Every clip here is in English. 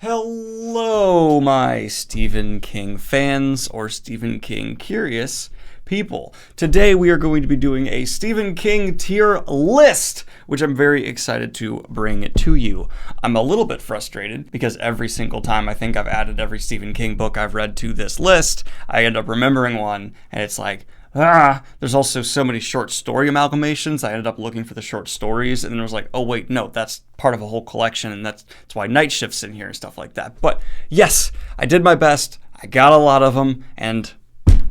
Hello, my Stephen King fans, or Stephen King curious people. Today we are going to be doing a Stephen King tier list, which I'm very excited to bring to you. I'm a little bit frustrated because every single time I think I've added every Stephen King book I've read to this list, I end up remembering one, and it's like, there's also so many short story amalgamations. I ended up looking for the short stories, and then I was like, oh wait, no, that's part of a whole collection, and that's why Night Shift's in here and stuff like that. But yes, I did my best. I got a lot of them, and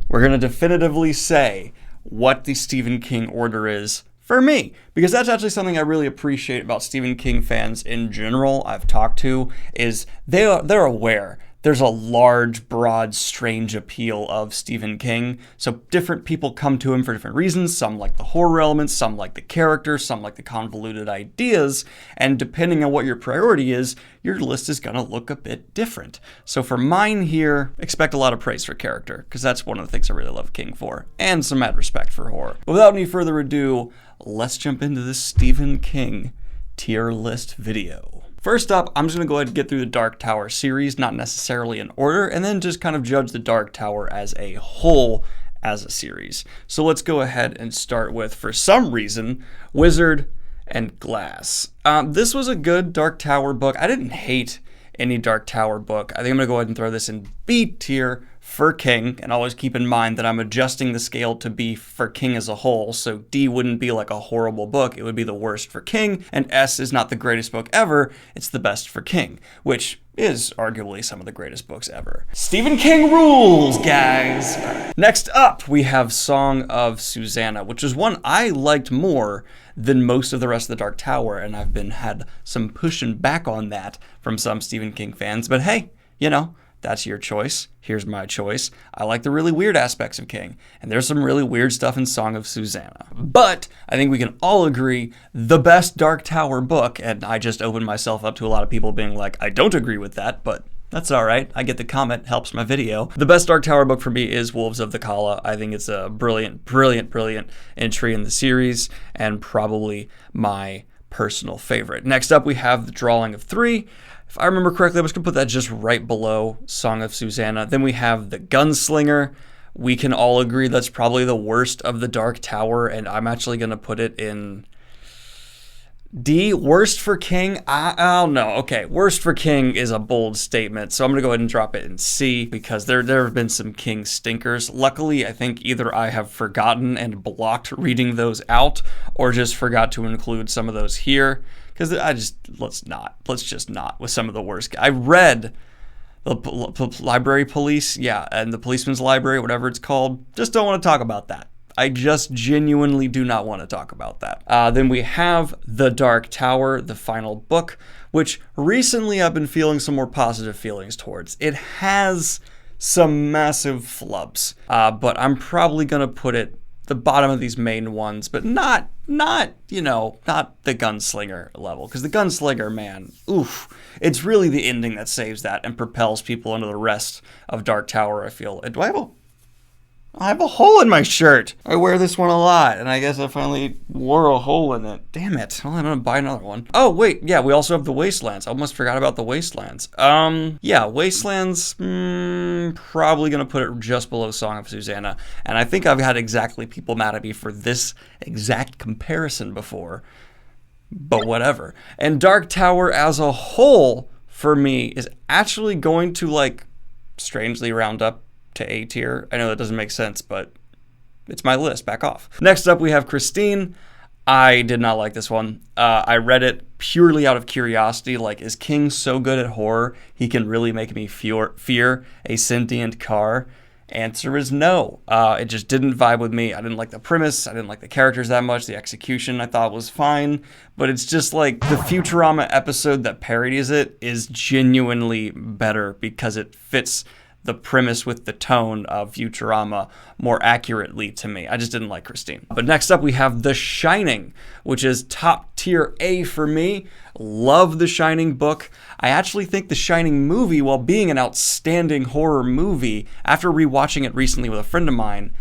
we're going to definitively say what the Stephen King order is for me, because that's actually something I really appreciate about Stephen King fans in general I've talked to, is they're aware there's a large, broad, strange appeal of Stephen King. So different people come to him for different reasons. Some like the horror elements, some like the characters, some like the convoluted ideas. And depending on what your priority is, your list is going to look a bit different. So for mine here, expect a lot of praise for character, because that's one of the things I really love King for, and some mad respect for horror. But without any further ado, let's jump into this Stephen King tier list video. First up, I'm just going to go ahead and get through the Dark Tower series, not necessarily in order, and then just kind of judge the Dark Tower as a whole as a series. So let's go ahead and start with, for some reason, Wizard and Glass. This was a good Dark Tower book. I didn't hate any Dark Tower book. I think I'm going to go ahead and throw this in B tier for King, and always keep in mind that I'm adjusting the scale to B for King as a whole, so D wouldn't be like a horrible book, it would be the worst for King, and S is not the greatest book ever, it's the best for King, which is arguably some of the greatest books ever. Stephen King rules, guys! Next up, we have Song of Susanna, which is one I liked more than most of the rest of the Dark Tower, and I've had some pushing back on that from some Stephen King fans, but hey, you know, that's your choice. Here's my choice. I like the really weird aspects of King, and there's some really weird stuff in Song of Susanna. But I think we can all agree the best Dark Tower book, and I just opened myself up to a lot of people being like, I don't agree with that, but that's all right. I get the comment, helps my video. The best Dark Tower book for me is Wolves of the Kala. I think it's a brilliant, brilliant, brilliant entry in the series, and probably my personal favorite. Next up, we have The Drawing of Three. If I remember correctly, I'm just going to put that just right below Song of Susanna. Then we have The Gunslinger. We can all agree that's probably the worst of the Dark Tower, and I'm actually going to put it in D. Worst for King? I don't know. Okay, worst for King is a bold statement, so I'm going to go ahead and drop it in C, because there have been some King stinkers. Luckily, I think either I have forgotten and blocked reading those out, or just forgot to include some of those here. Because let's just not with some of the worst. I read the Library Police, yeah, and the Policeman's Library, whatever it's called. Just don't want to talk about that. I just genuinely do not want to talk about that. Then we have The Dark Tower, the final book, which recently I've been feeling some more positive feelings towards. It has some massive flubs, but I'm probably going to put it the bottom of these main ones, but not the Gunslinger level, because the Gunslinger, man, oof, it's really the ending that saves that and propels people into the rest of Dark Tower, I feel. I have a hole in my shirt. I wear this one a lot, and I guess I finally wore a hole in it. Damn it. Well, I'm gonna buy another one. Oh, wait, yeah, we also have the Wastelands. I almost forgot about the Wastelands. Yeah, Wastelands, probably gonna put it just below Song of Susanna, and I think I've had exactly people mad at me for this exact comparison before, but whatever. And Dark Tower as a whole, for me, is actually going to, like, strangely round up to A tier. I know that doesn't make sense, but it's my list. Back off. Next up, we have Christine. I did not like this one. I read it purely out of curiosity. Like, is King so good at horror he can really make me fear a sentient car? Answer is no. It just didn't vibe with me. I didn't like the premise. I didn't like the characters that much. The execution I thought was fine, but it's just like the Futurama episode that parodies it is genuinely better because it fits the premise with the tone of Futurama more accurately to me. I just didn't like Christine. But next up we have The Shining, which is top tier A for me. Love The Shining book. I actually think The Shining movie, while being an outstanding horror movie, after rewatching it recently with a friend of mine,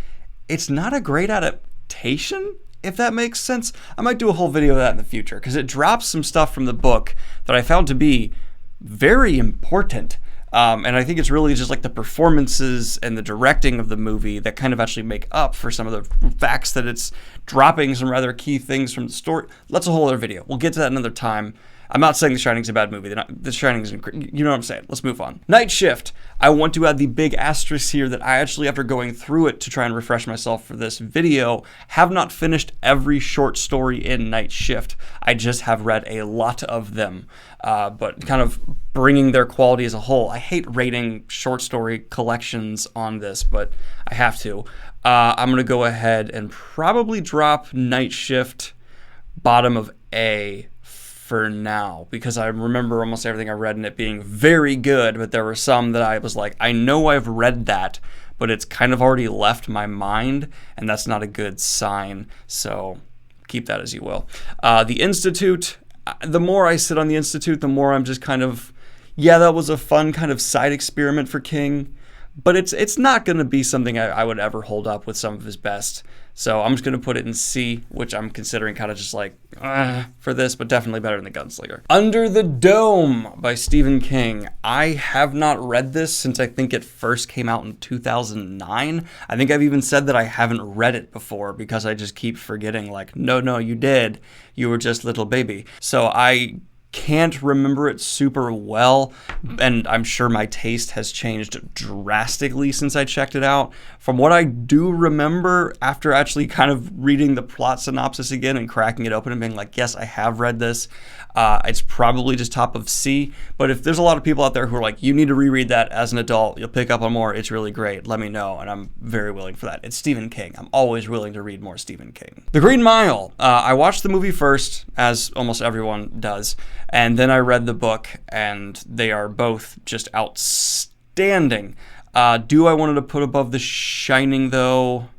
it's not a great adaptation, if that makes sense. I might do a whole video of that in the future, because it drops some stuff from the book that I found to be very important. And I think it's really just like the performances and the directing of the movie that kind of actually make up for some of the facts that it's dropping some rather key things from the story. That's a whole other video. We'll get to that another time. I'm not saying The Shining's a bad movie. The Shining's, you know what I'm saying. Let's move on. Night Shift. I want to add the big asterisk here that I actually, after going through it to try and refresh myself for this video, have not finished every short story in Night Shift. I just have read a lot of them, but kind of bringing their quality as a whole. I hate rating short story collections on this, but I have to. I'm going to go ahead and probably drop Night Shift bottom of A for now, because I remember almost everything I read in it being very good, but there were some that I was like, I know I've read that, but it's kind of already left my mind, and that's not a good sign, so keep that as you will. The Institute, the more I sit on the Institute, the more I'm just kind of, yeah, that was a fun kind of side experiment for King, but it's not going to be something I would ever hold up with some of his best. So I'm just going to put it in C, which I'm considering kind of just like, for this, but definitely better than The Gunslinger. Under the Dome by Stephen King. I have not read this since I think it first came out in 2009. I think I've even said that I haven't read it before because I just keep forgetting, like, no, you did. You were just little baby. So I can't remember it super well, and I'm sure my taste has changed drastically since I checked it out. From what I do remember, after actually kind of reading the plot synopsis again and cracking it open and being like, yes, I have read this, it's probably just top of C. But if there's a lot of people out there who are like, you need to reread that as an adult, you'll pick up on more, it's really great, let me know, and I'm very willing for that. It's Stephen King. I'm always willing to read more Stephen King. The Green Mile. I watched the movie first, as almost everyone does, and then I read the book, and they are both just outstanding. Do I want to put above The Shining, though?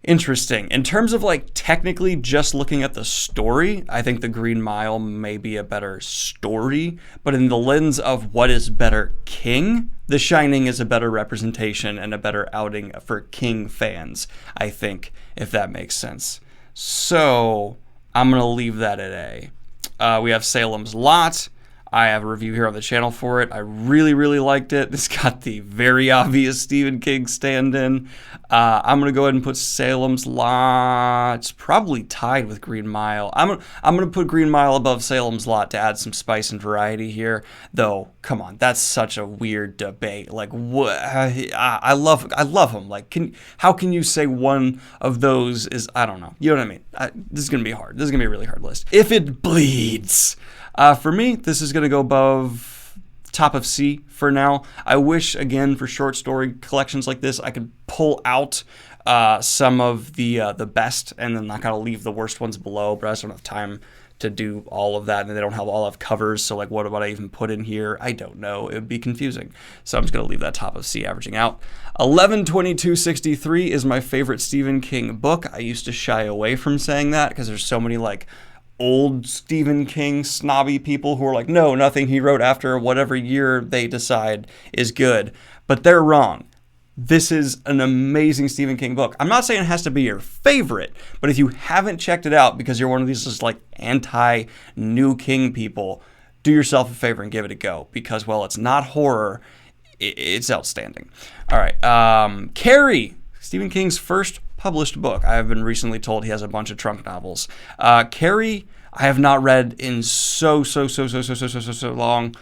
Interesting. In terms of like technically just looking at the story, I think The Green Mile may be a better story, but in the lens of what is better King, The Shining is a better representation and a better outing for King fans, I think, if that makes sense. So I'm going to leave that at A. We have Salem's Lot. I have a review here on the channel for it. I really, really liked it. It's got the very obvious Stephen King stand-in. I'm going to go ahead and put Salem's Lot. It's probably tied with Green Mile. I'm going to put Green Mile above Salem's Lot to add some spice and variety here. Though, come on, that's such a weird debate. Like, what? I love them. Like, how can you say one of those is, I don't know. You know what I mean? This is going to be hard. This is going to be a really hard list. If It Bleeds. For me, this is going to go above top of C for now. I wish, again, for short story collections like this, I could pull out some of the best and then not kind of leave the worst ones below, but I just don't have time to do all of that, and they don't all have covers, so like what would I even put in here? I don't know. It would be confusing. So I'm just going to leave that top of C averaging out. 11/22/63 is my favorite Stephen King book. I used to shy away from saying that because there's so many like old Stephen King snobby people who are like, no, nothing he wrote after whatever year they decide is good. But they're wrong. This is an amazing Stephen King book. I'm not saying it has to be your favorite, but if you haven't checked it out because you're one of these just like anti-new King people, do yourself a favor and give it a go, because while it's not horror, it's outstanding. All right. Carrie, Stephen King's first published book. I have been recently told he has a bunch of trunk novels. Carrie, I have not read in so long,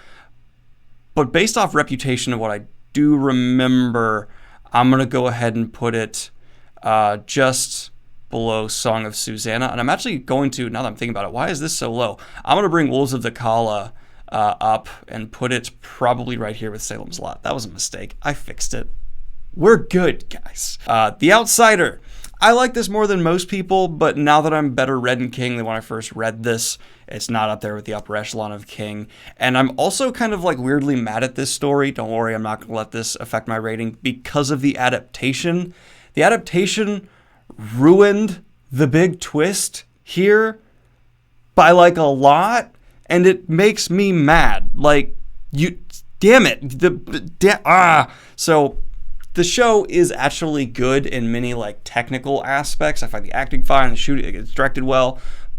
but based off reputation of what I do remember, I'm going to go ahead and put it just below Song of Susanna. And I'm actually going to, now that I'm thinking about it, why is this so low? I'm going to bring Wolves of the Kala up and put it probably right here with Salem's Lot. That was a mistake. I fixed it. We're good, guys. The Outsider. I like this more than most people, but now that I'm better read in King than when I first read this, it's not up there with the upper echelon of King. And I'm also kind of like weirdly mad at this story. Don't worry, I'm not going to let this affect my rating because of the adaptation. The adaptation ruined the big twist here by like a lot, and it makes me mad. Like, you, damn it. So the show is actually good in many like technical aspects. I find the acting fine, the shooting, it's directed well,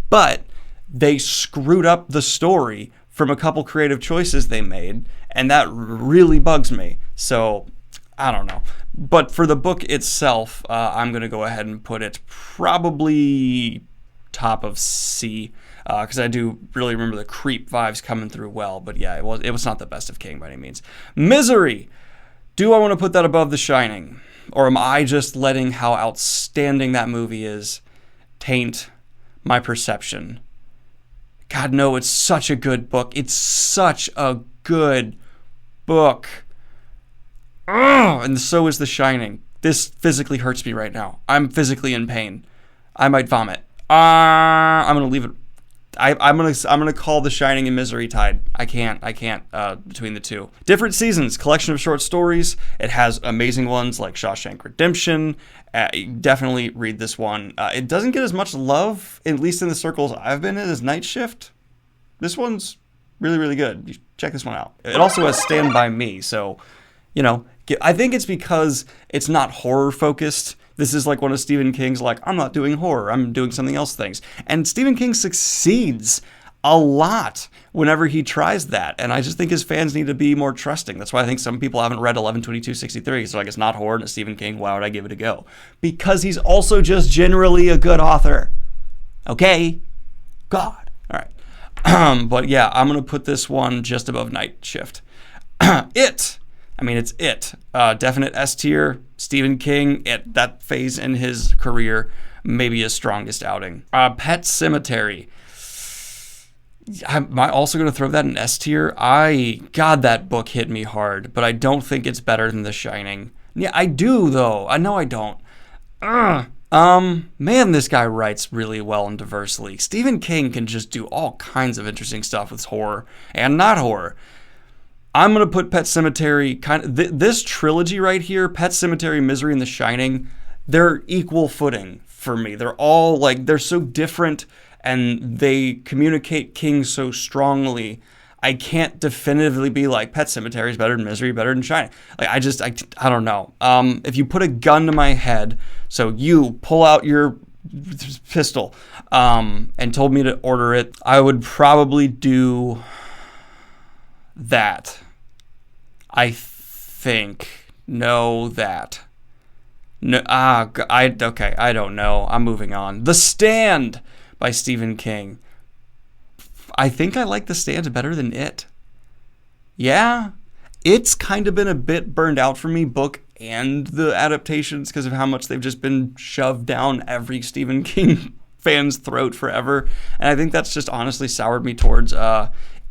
but they screwed up the story from a couple creative choices they made, and that really bugs me. So, I don't know. But for the book itself, I'm going to go ahead and put it probably top of C, because I do really remember the creep vibes coming through well. But yeah, it was not the best of King by any means. Misery. Do I want to put that above The Shining? Or am I just letting how outstanding that movie is taint my perception? God, no, it's such a good book. It's such a good book. Ugh, and so is The Shining. This physically hurts me right now. I'm physically in pain. I might vomit. I'm gonna leave it. I'm gonna call The Shining and Misery tied. I can't between the two. Different Seasons, collection of short stories. It has amazing ones like Shawshank Redemption. Definitely read this one. It doesn't get as much love, at least in the circles I've been in, as Night Shift. This one's really, really good. You should check this one out. It also has Stand By Me, so, you know, I think it's because it's not horror focused. This is like one of Stephen King's, like, I'm not doing horror, I'm doing something else things. And Stephen King succeeds a lot whenever he tries that. And I just think his fans need to be more trusting. That's why I think some people haven't read 11/22/63. So like, it's not horror and it's Stephen King. Why would I give it a go? Because he's also just generally a good author. Okay? God. All right. But yeah, I'm going to put this one just above Night Shift. It. I mean, it's it. Definite S tier. Stephen King, at that phase in his career, maybe his strongest outing. Pet Sematary. Am I also going to throw that in S tier? God, that book hit me hard, but I don't think it's better than The Shining. Yeah, I do, though. I know I don't. Man, this guy writes really well and diversely. Stephen King can just do all kinds of interesting stuff with horror and not horror. I'm going to put Pet Sematary, this trilogy right here, Pet Sematary, Misery, and The Shining, they're equal footing for me. They're all, like, they're so different, and they communicate King so strongly. I can't definitively be like, Pet Sematary is better than Misery, better than Shining. Like, I don't know. If you put a gun to my head, so you pull out your pistol, and told me to order it, I would probably do that. I think. No, that. No, I don't know. I'm moving on. The Stand by Stephen King. I think I like The Stand better than It. Yeah. It's kind of been a bit burned out for me, book and the adaptations, because of how much they've just been shoved down every Stephen King fan's throat forever. And I think that's just honestly soured me towards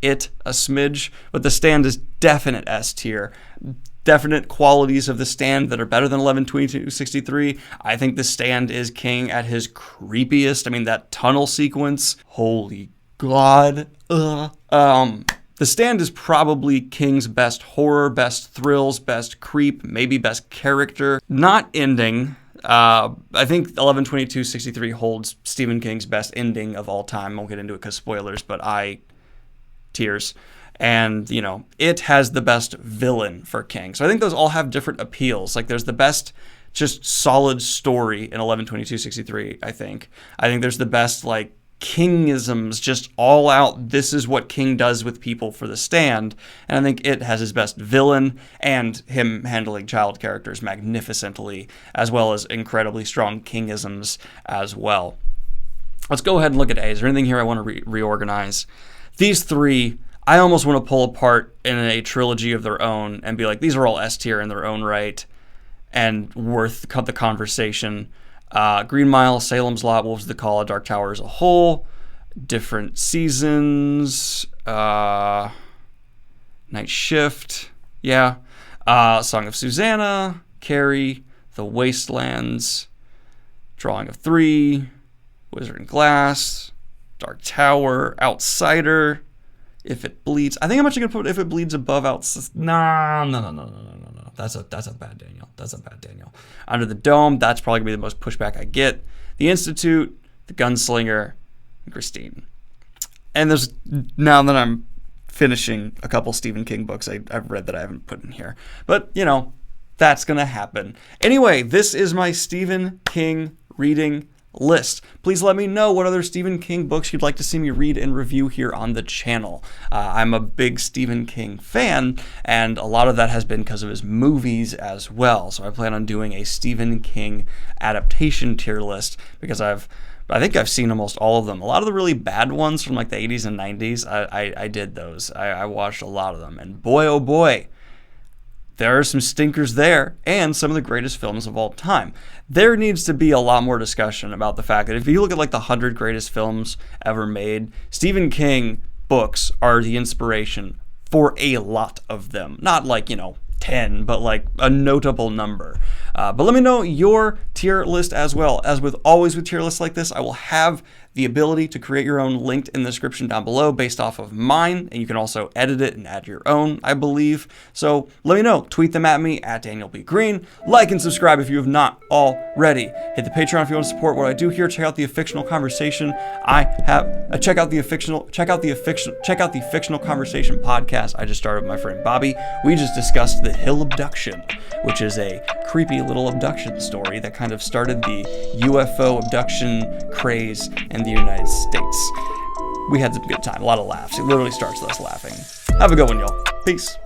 It a smidge. But The Stand is definite S tier. Definite qualities of The Stand that are better than 11/22/63. I think The Stand is King at his creepiest. I mean, that tunnel sequence, holy God. The Stand is probably King's best horror, best thrills, best creep, maybe best character. Not ending. I think 11/22/63 holds Stephen King's best ending of all time. I won't get into it because spoilers, but tears. And, you know, It has the best villain for King. So I think those all have different appeals. Like, there's the best just solid story in 11/22/63, I think. I think there's the best, like, Kingisms, just all out, this is what King does with people for The Stand. And I think It has his best villain and him handling child characters magnificently, as well as incredibly strong Kingisms as well. Let's go ahead and look at A. Is there anything here I want to reorganize? These three, I almost want to pull apart in a trilogy of their own and be like, these are all S tier in their own right and worth the conversation. Green Mile, Salem's Lot, Wolves of the Call, Dark Tower as a whole, Different Seasons, Night Shift, yeah, Song of Susanna, Carrie, The Wastelands, Drawing of Three, Wizard and Glass, Dark Tower, Outsider, If It Bleeds. I think I'm actually going to put If It Bleeds above Outsider. No. That's a bad Daniel. That's a bad Daniel. Under the Dome, that's probably going to be the most pushback I get. The Institute, The Gunslinger, and Christine. And there's, now that I'm finishing a couple Stephen King books I've read that I haven't put in here. But, you know, that's going to happen. Anyway, this is my Stephen King reading list. Please let me know what other Stephen King books you'd like to see me read and review here on the channel. I'm a big Stephen King fan, and a lot of that has been because of his movies as well. So I plan on doing a Stephen King adaptation tier list because I think I've seen almost all of them. A lot of the really bad ones from like the 80s and 90s, I did those. I watched a lot of them, and boy, oh boy, there are some stinkers there, and some of the greatest films of all time. There needs to be a lot more discussion about the fact that if you look at like the 100 greatest films ever made, Stephen King books are the inspiration for a lot of them. Not like, 10, but like a notable number. But let me know your tier list as well. As with always with tier lists like this, I will have the ability to create your own linked in the description down below based off of mine, and you can also edit it and add your own, I believe. So let me know. Tweet them at me at Daniel B. Greene. Like and subscribe if you have not already. Hit the Patreon if you want to support what I do here. Check out the fictional conversation I have. Check out the fictional conversation podcast I just started with my friend Bobby. We just discussed the Hill abduction, which is a creepy little abduction story that kind of started the UFO abduction craze in the United States. We had some good time, a lot of laughs. It literally starts with us laughing. Have a good one, y'all. Peace.